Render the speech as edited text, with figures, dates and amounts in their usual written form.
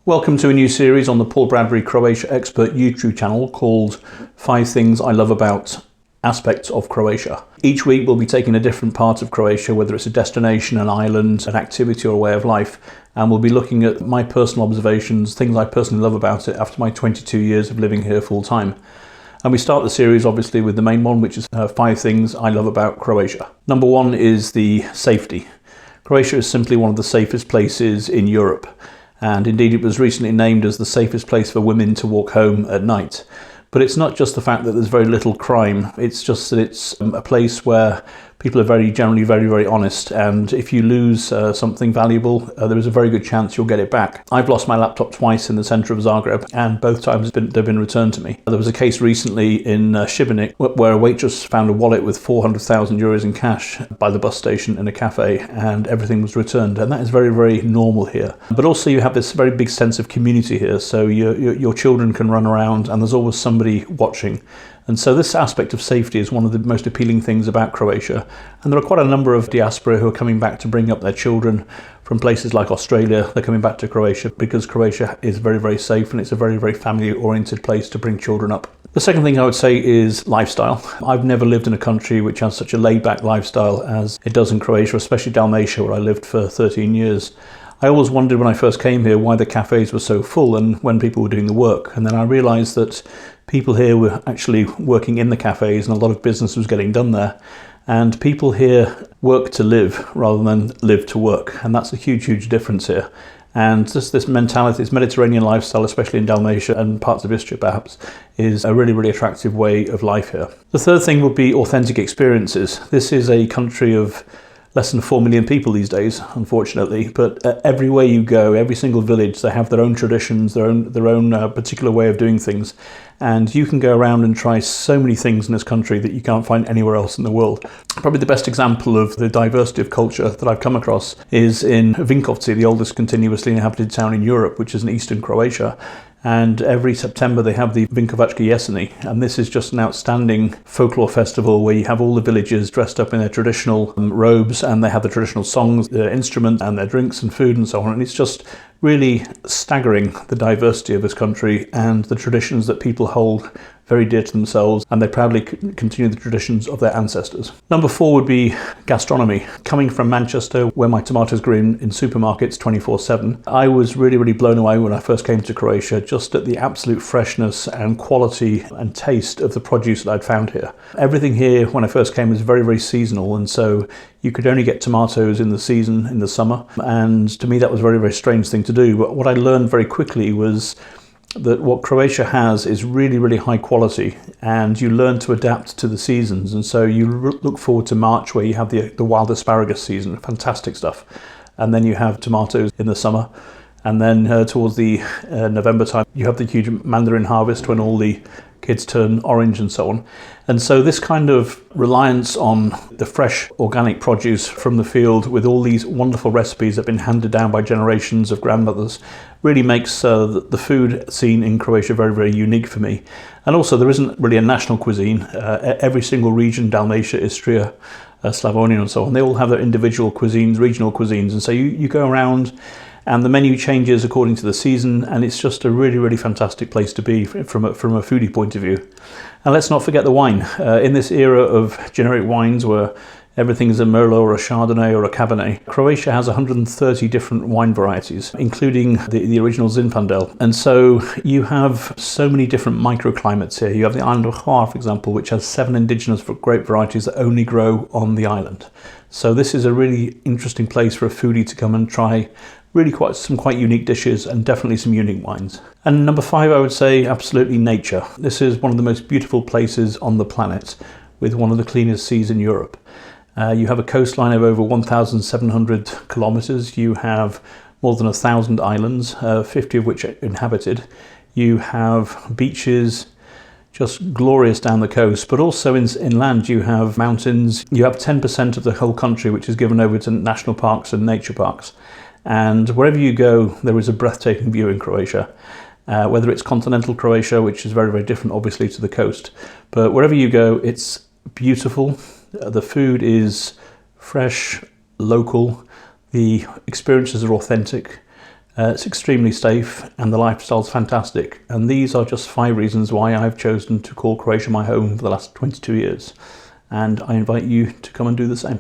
Welcome to a new series on the Paul Bradbury Croatia Expert YouTube channel called 5 Things I Love About Aspects of Croatia. Each week we'll be taking a different part of Croatia, whether it's a destination, an island, an activity or a way of life, and we'll be looking at my personal observations, things I personally love about it after my 22 years of living here full time. And we start the series obviously with the main one, which is 5 things I love about Croatia. Number 1 is the safety. Croatia is simply one of the safest places in Europe. And indeed it was recently named as the safest place for women to walk home at night. But it's not just the fact that there's very little crime, it's just that it's a place where people are generally very honest, and if you lose something valuable, there is a very good chance you'll get it back. I've lost my laptop twice in the centre of Zagreb, and both times they've been returned to me. There was a case recently in Šibenik where a waitress found a wallet with 400,000 euros in cash by the bus station in a cafe, and everything was returned, and that is very normal here. But also you have this very big sense of community here, so your children can run around and there's always somebody watching. And so this aspect of safety is one of the most appealing things about Croatia. And there are quite a number of diaspora who are coming back to bring up their children from places like Australia. They're coming back to Croatia because Croatia is very safe, and it's a very family-oriented place to bring children up. The second thing I would say is lifestyle. I've never lived in a country which has such a laid-back lifestyle as it does in Croatia, especially Dalmatia, where I lived for 13 years. I always wondered when I first came here why the cafes were so full and when people were doing the work. And then I realised that people here were actually working in the cafes and a lot of business was getting done there. And people here work to live rather than live to work. And that's a huge difference here. And just this mentality, this Mediterranean lifestyle, especially in Dalmatia and parts of Istria perhaps, is a really attractive way of life here. The third thing would be authentic experiences. This is a country of less than 4 million people these days, unfortunately, but everywhere you go, every single village, they have their own traditions, their own particular way of doing things, and you can go around and try so many things in this country that you can't find anywhere else in the world. Probably the best example of the diversity of culture that I've come across is in Vinkovci, the oldest continuously inhabited town in Europe, which is in eastern Croatia. And every September they have the Vinkovačke Jeseni, and this is just an outstanding folklore festival where you have all the villagers dressed up in their traditional robes, and they have the traditional songs, their instruments and their drinks and food and so on, and it's just really staggering, the diversity of this country and the traditions that people hold very dear to themselves, and they proudly continue the traditions of their ancestors. Number 4 would be gastronomy. Coming from Manchester, where my tomatoes grew in supermarkets 24/7, I was really blown away when I first came to Croatia, just at the absolute freshness and quality and taste of the produce that I'd found here. Everything here, when I first came, was very seasonal, and so you could only get tomatoes in the season, in the summer, and to me that was a very strange thing to do. But what I learned very quickly was that what Croatia has is really high quality, and you learn to adapt to the seasons. And so you look forward to March, where you have the wild asparagus season, fantastic stuff, and then you have tomatoes in the summer, and then towards the November time you have the huge mandarin harvest when all the kids turn orange and so on. And so this kind of reliance on the fresh organic produce from the field with all these wonderful recipes that have been handed down by generations of grandmothers really makes the food scene in Croatia very unique for me. And also there isn't really a national cuisine. Every single region, Dalmatia, Istria, Slavonia and so on, they all have their individual cuisines, regional cuisines, and so you go around and the menu changes according to the season, and it's just a really fantastic place to be from a foodie point of view. And let's not forget the wine. In this era of generic wines where everything is a Merlot or a Chardonnay or a Cabernet, Croatia has 130 different wine varieties, including the original Zinfandel. And so you have so many different microclimates here. You have the island of Hvar, for example, which has 7 indigenous grape varieties that only grow on the island. So this is a really interesting place for a foodie to come and try really some quite unique dishes, and definitely some unique wines. And number 5, I would say absolutely nature. This is one of the most beautiful places on the planet, with one of the cleanest seas in Europe. You have a coastline of over 1,700 kilometers. You have more than 1,000 islands, 50 of which are inhabited. You have beaches, just glorious down the coast, but also inland you have mountains. You have 10% of the whole country which is given over to national parks and nature parks. And wherever you go, there is a breathtaking view in Croatia. Whether it's continental Croatia, which is very different obviously to the coast, but wherever you go, it's beautiful. The food is fresh, local, the experiences are authentic, It's extremely safe and the lifestyle's fantastic. And these are just 5 reasons why I've chosen to call Croatia my home for the last 22 years. And I invite you to come and do the same.